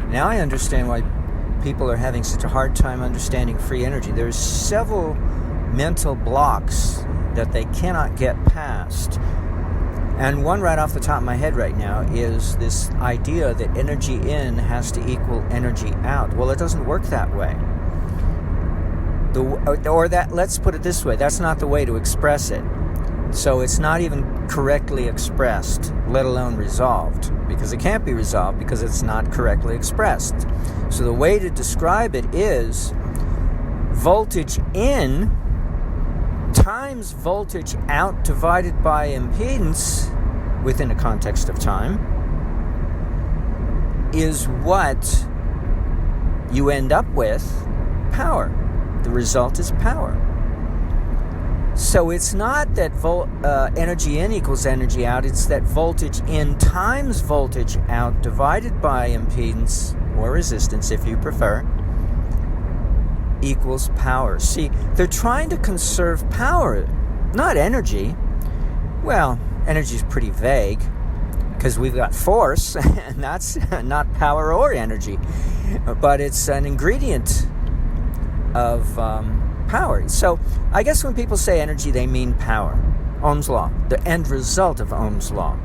Now I understand why people are having such a hard time understanding free energy. There's several mental blocks that they cannot get past. And one right off the top of my head right now is this idea that energy in has to equal energy out. Well, it doesn't work that way. Let's put it this way, that's not the way to express it. So it's not even correctly expressed, let alone resolved, because it can't be resolved because it's not correctly expressed. So the way to describe it is voltage in times voltage out divided by impedance within a context of time is what you end up with, power. The result is power. So it's not that energy in equals energy out, it's that voltage in times voltage out divided by impedance, or resistance if you prefer, equals power. See, they're trying to conserve power, not energy. Well, energy is pretty vague because we've got force, and that's not power or energy, but it's an ingredient of power. So I guess when people say energy, they mean power. Ohm's law, the end result of Ohm's law.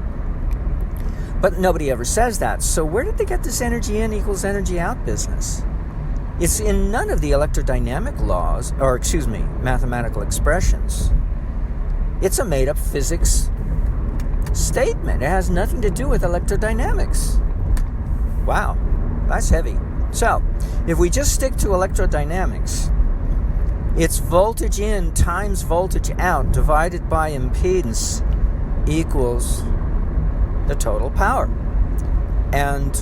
But nobody ever says that. So where did they get this energy in equals energy out business? It's in none of the electrodynamic laws, mathematical expressions. It's a made-up physics statement. It has nothing to do with electrodynamics. Wow, that's heavy. So, if we just stick to electrodynamics, it's voltage in times voltage out divided by impedance equals the total power. And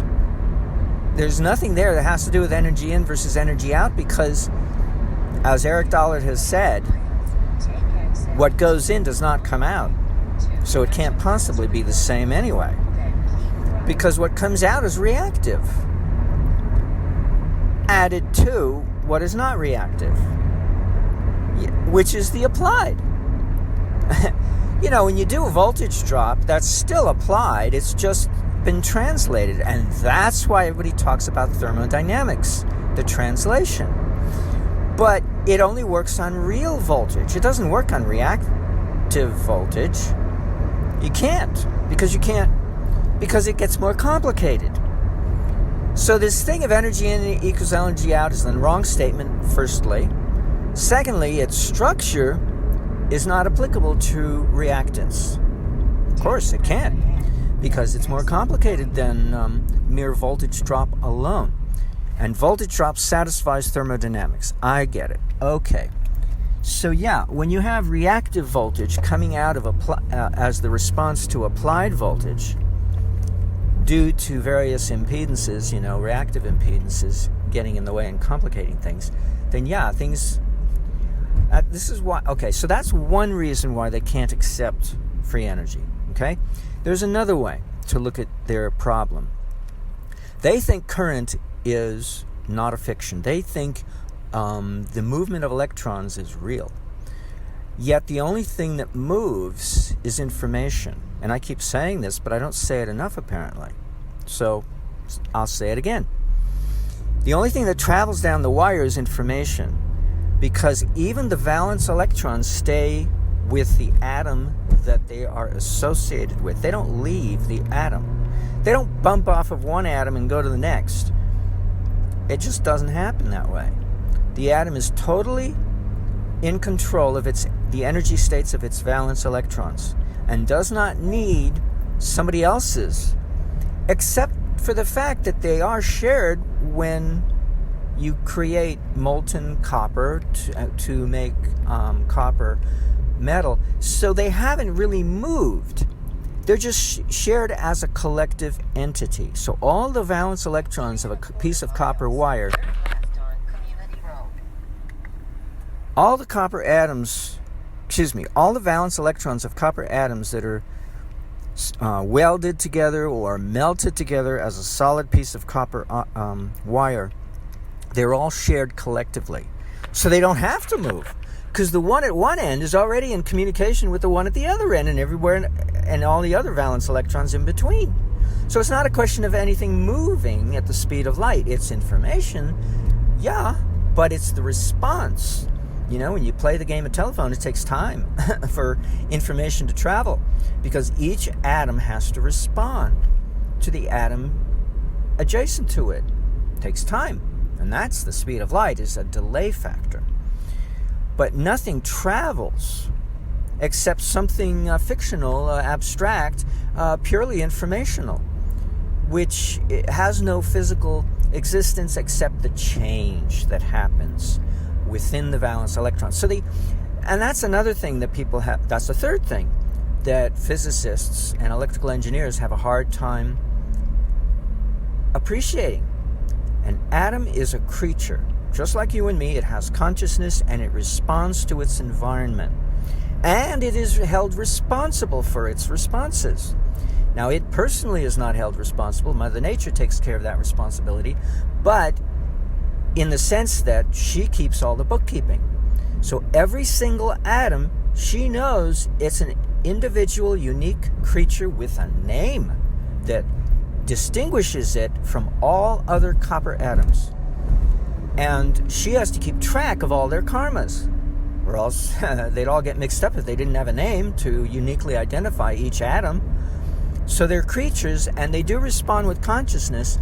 there's nothing there that has to do with energy in versus energy out because, as Eric Dollard has said, what goes in does not come out. So it can't possibly be the same anyway. Because what comes out is reactive, added to what is not reactive, which is the applied. When you do a voltage drop, that's still applied. It's just been translated. And that's why everybody talks about thermodynamics, the translation. But it only works on real voltage. It doesn't work on reactive voltage. You can't, because it gets more complicated. So this thing of energy in equals energy out is the wrong statement, firstly. Secondly, its structure is not applicable to reactance. Of course, it can't, because it's more complicated than mere voltage drop alone. And voltage drop satisfies thermodynamics. I get it. Okay. So yeah, when you have reactive voltage coming out of as the response to applied voltage due to various impedances, reactive impedances getting in the way and complicating things, then yeah, this is why, okay, so that's one reason why they can't accept free energy, okay? There's another way to look at their problem. They think current is not a fiction. They think the movement of electrons is real. Yet the only thing that moves is information. And I keep saying this, but I don't say it enough apparently. So I'll say it again. The only thing that travels down the wire is information, because even the valence electrons stay with the atom that they are associated with. They don't leave the atom. They don't bump off of one atom and go to the next. It just doesn't happen that way. The atom is totally in control of the energy states of its valence electrons and does not need somebody else's, except for the fact that they are shared when you create molten copper to make copper metal. So they haven't really moved. They're just shared as a collective entity. So all the valence electrons of a piece of copper wire, all the valence electrons of copper atoms that are welded together or melted together as a solid piece of copper wire, they're all shared collectively. So they don't have to move, because the one at one end is already in communication with the one at the other end and everywhere, and all the other valence electrons in between. So it's not a question of anything moving at the speed of light. It's information, yeah, but it's the response. You know, when you play the game of telephone, it takes time for information to travel because each atom has to respond to the atom adjacent to it. It takes time, and that's the speed of light, is a delay factor. But nothing travels except something fictional, abstract, purely informational, which has no physical existence except the change that happens within the valence electron. And that's another thing that people have, that's the third thing that physicists and electrical engineers have a hard time appreciating. An atom is a creature. Just like you and me, it has consciousness and it responds to its environment. And it is held responsible for its responses. Now, it personally is not held responsible. Mother Nature takes care of that responsibility, but in the sense that she keeps all the bookkeeping. So every single atom, she knows it's an individual, unique creature with a name that distinguishes it from all other copper atoms. And she has to keep track of all their karmas, or else they'd all get mixed up if they didn't have a name to uniquely identify each atom. So they're creatures, and they do respond with consciousness,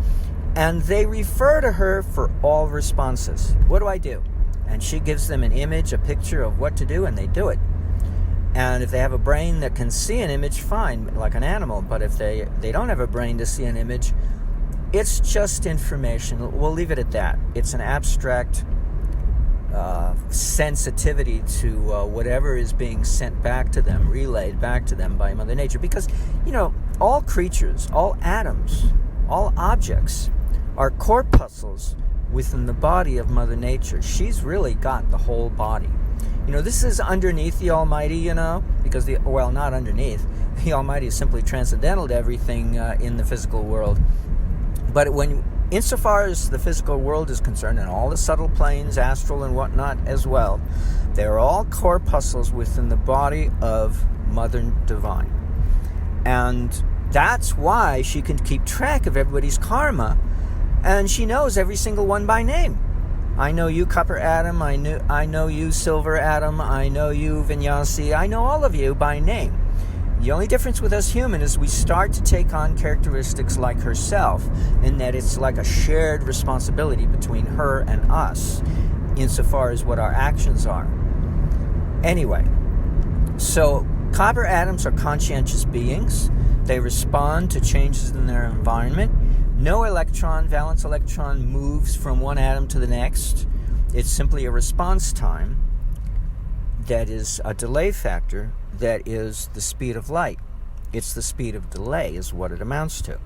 and they refer to her for all responses. What do I do? And she gives them an image, a picture of what to do, and they do it. And if they have a brain that can see an image, fine, like an animal. But if they don't have a brain to see an image, it's just information. We'll leave it at that. It's an abstract sensitivity to whatever is being sent back to them, relayed back to them by Mother Nature. Because, you know, all creatures, all atoms, all objects are corpuscles within the body of Mother Nature. She's really got the whole body. You know, this is underneath the Almighty, you know, because not underneath. The Almighty is simply transcendental to everything in the physical world. But insofar as the physical world is concerned, and all the subtle planes, astral and whatnot as well, they're all corpuscles within the body of Mother Divine. And that's why she can keep track of everybody's karma, and she knows every single one by name. I know you, Copper Atom. I know you, Silver Atom. I know you, Vinyasi. I know all of you by name. The only difference with us human is we start to take on characteristics like herself, in that it's like a shared responsibility between her and us, insofar as what our actions are. Anyway, so copper atoms are conscientious beings. They respond to changes in their environment. No valence electron moves from one atom to the next. It's simply a response time that is a delay factor that is the speed of light. It's the speed of delay is what it amounts to.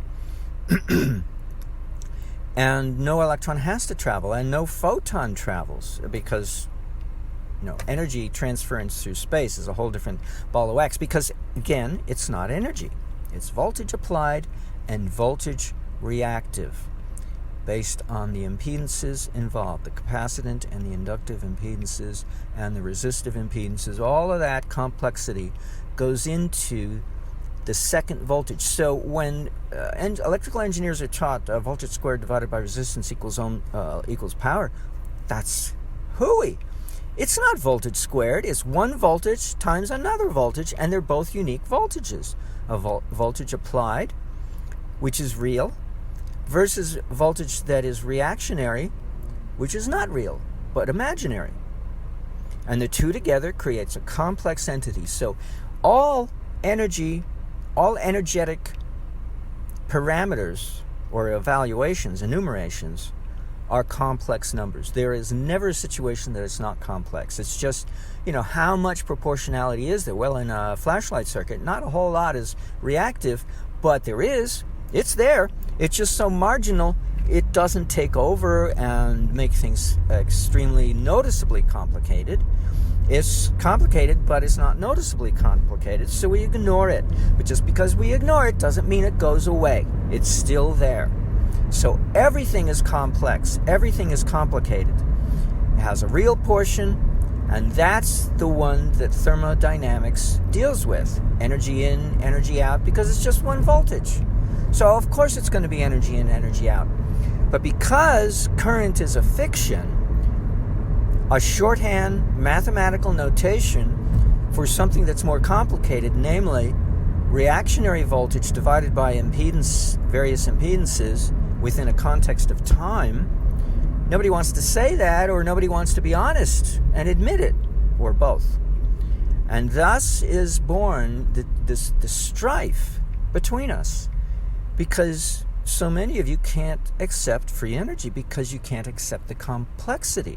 And no electron has to travel, and no photon travels, because energy transference through space is a whole different ball of wax, because again, it's not energy. It's voltage applied and voltage reactive, based on the impedances involved, the capacitance and the inductive impedances and the resistive impedances. All of that complexity goes into the second voltage. So when electrical engineers are taught voltage squared divided by resistance equals power, that's hooey. It's not voltage squared. It's one voltage times another voltage, and they're both unique voltages. A voltage applied, which is real, versus voltage that is reactionary, which is not real, but imaginary. And the two together creates a complex entity. So all energetic parameters or evaluations, enumerations, are complex numbers. There is never a situation that it's not complex. It's just, how much proportionality is there? Well, in a flashlight circuit, not a whole lot is reactive, but there is. It's there. It's just so marginal, it doesn't take over and make things extremely noticeably complicated. It's complicated, but it's not noticeably complicated, so we ignore it. But just because we ignore it doesn't mean it goes away. It's still there. So everything is complex. Everything is complicated. It has a real portion, and that's the one that thermodynamics deals with. Energy in, energy out, because it's just one voltage. So of course it's going to be energy in, energy out. But because current is a fiction, a shorthand mathematical notation for something that's more complicated, namely reactionary voltage divided by various impedances within a context of time, nobody wants to say that, or nobody wants to be honest and admit it, or both. And thus is born the strife between us, because so many of you can't accept free energy because you can't accept the complexity.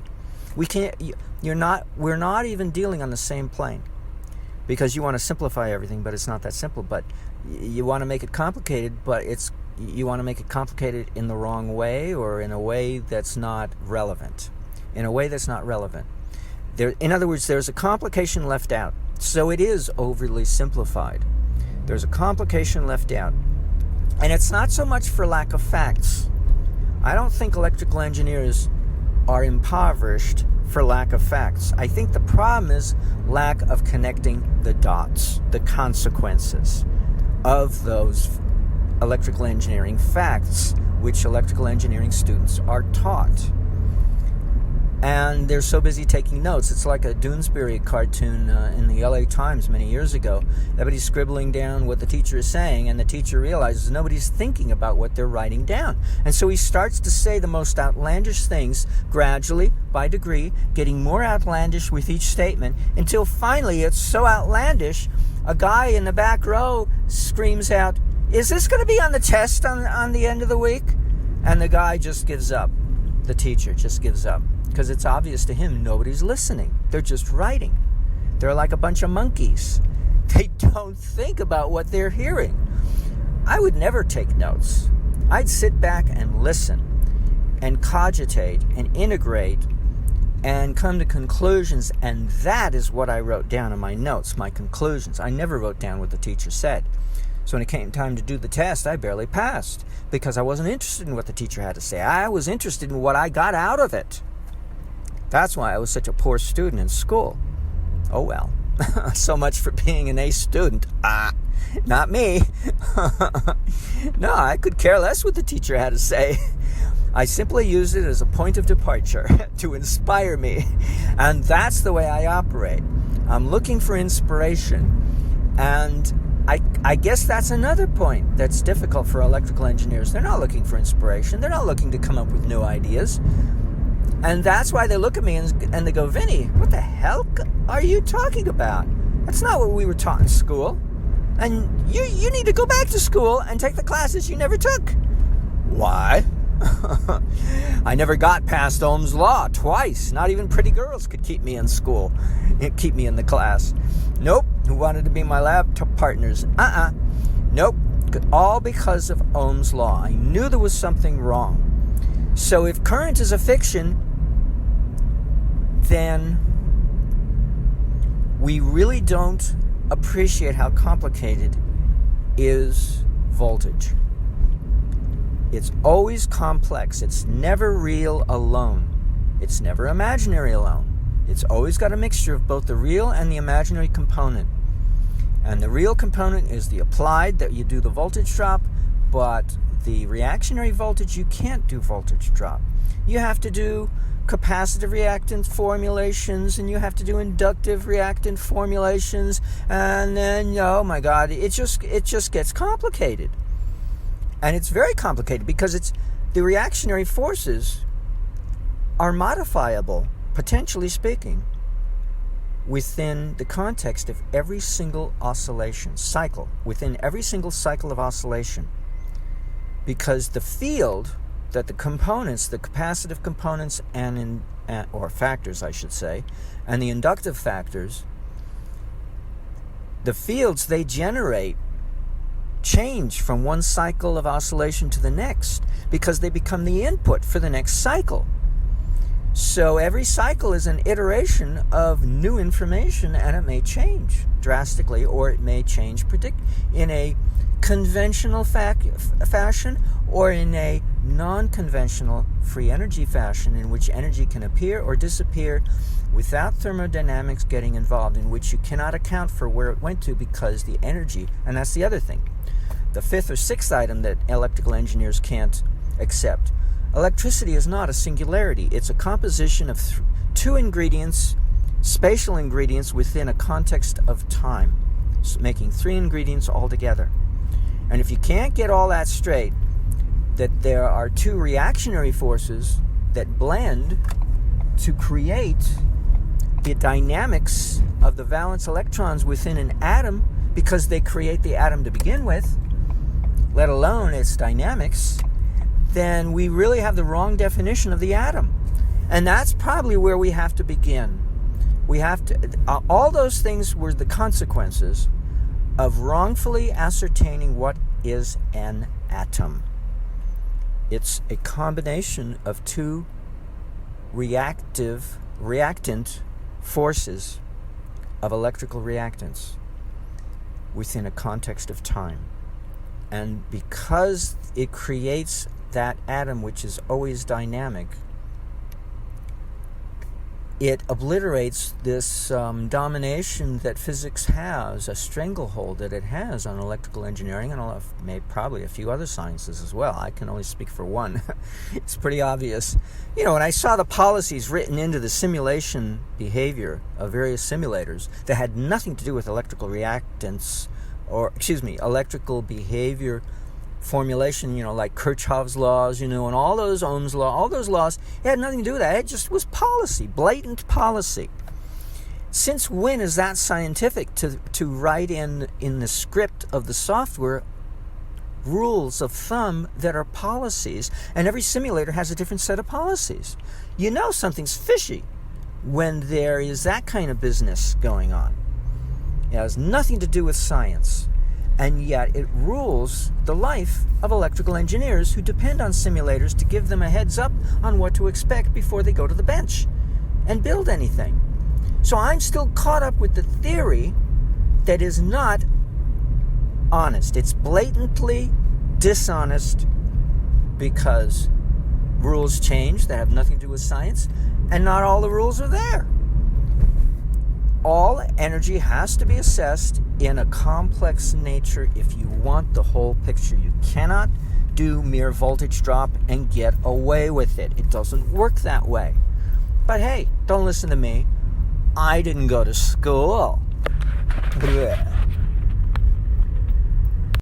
We're not even dealing on the same plane, because you want to simplify everything, but it's not that simple. But you want to make it complicated, but you want to make it complicated in the wrong way, or in a way that's not relevant. In other words, there's a complication left out. So it is overly simplified. There's a complication left out. And it's not so much for lack of facts. I don't think electrical engineers are impoverished for lack of facts. I think the problem is lack of connecting the dots, the consequences of those electrical engineering facts, which electrical engineering students are taught. And they're so busy taking notes. It's like a Doonesbury cartoon in the LA Times many years ago. Everybody's scribbling down what the teacher is saying, and the teacher realizes nobody's thinking about what they're writing down. And so he starts to say the most outlandish things, gradually, by degree, getting more outlandish with each statement, until finally it's so outlandish, a guy in the back row screams out, "Is this going to be on the test on the end of the week?" And the guy just gives up. The teacher just gives up. Because it's obvious to him nobody's listening. They're just writing. They're like a bunch of monkeys. They don't think about what they're hearing. I would never take notes. I'd sit back and listen and cogitate and integrate and come to conclusions, and that is what I wrote down in my notes, my conclusions. I never wrote down what the teacher said. So when it came time to do the test, I barely passed because I wasn't interested in what the teacher had to say. I was interested in what I got out of it. That's why I was such a poor student in school. Oh well. So much for being an A student. Not me. No, I could care less what the teacher had to say. I simply used it as a point of departure to inspire me. And that's the way I operate. I'm looking for inspiration. And I guess that's another point that's difficult for electrical engineers. They're not looking for inspiration. They're not looking to come up with new ideas. And that's why they look at me and they go, "Vinny, what the hell are you talking about? That's not what we were taught in school. And you need to go back to school and take the classes you never took." Why? I never got past Ohm's law twice. Not even pretty girls could keep me in school, keep me in the class. Nope. Who wanted to be my lab partners? Nope. All because of Ohm's law. I knew there was something wrong. So if current is a fiction, then we really don't appreciate how complicated is voltage. It's always complex. It's never real alone. It's never imaginary alone. It's always got a mixture of both the real and the imaginary component. And the real component is the applied, that you do the voltage drop, but the reactionary voltage, you can't do voltage drop. You have to do capacitive reactant formulations, and you have to do inductive reactant formulations, and then, oh my God, it just gets complicated. And it's very complicated because the reactionary forces are modifiable, potentially speaking, within the context of every single oscillation cycle, within every single cycle of oscillation. Because the field that the components, the capacitive components or factors, I should say, and the inductive factors, the fields they generate change from one cycle of oscillation to the next because they become the input for the next cycle. So every cycle is an iteration of new information, and it may change drastically, or it may change in a conventional fashion, or in a non-conventional free energy fashion, in which energy can appear or disappear without thermodynamics getting involved, in which you cannot account for where it went to, because the energy, and that's the other thing, the fifth or sixth item that electrical engineers can't accept. Electricity is not a singularity. It's a composition of two ingredients, spatial ingredients within a context of time, making three ingredients altogether. And if you can't get all that straight, that there are two reactionary forces that blend to create the dynamics of the valence electrons within an atom, because they create the atom to begin with, let alone its dynamics, then we really have the wrong definition of the atom. And that's probably where we have to begin. We have to, all those things were the consequences of wrongfully ascertaining what is an atom. It's a combination of two reactant forces of electrical reactance within a context of time. And because it creates that atom which is always dynamic, it obliterates this domination that physics has, a stranglehold that it has on electrical engineering and probably a few other sciences as well. I can only speak for one. It's pretty obvious. You know, when I saw the policies written into the simulation behavior of various simulators that had nothing to do with electrical reactance, electrical behavior formulation, like Kirchhoff's laws, and all those Ohm's law, all those laws, it had nothing to do with that. It just was policy, blatant policy. Since when is that scientific to write in the script of the software rules of thumb that are policies? And every simulator has a different set of policies. Something's fishy when there is that kind of business going on. It has nothing to do with science. And yet it rules the life of electrical engineers who depend on simulators to give them a heads up on what to expect before they go to the bench and build anything. So I'm still caught up with the theory that is not honest. It's blatantly dishonest because rules change that have nothing to do with science, and not all the rules are there. All energy has to be assessed in a complex nature if you want the whole picture. You cannot do mere voltage drop and get away with it. It doesn't work that way. But hey, don't listen to me. I didn't go to school. Blech.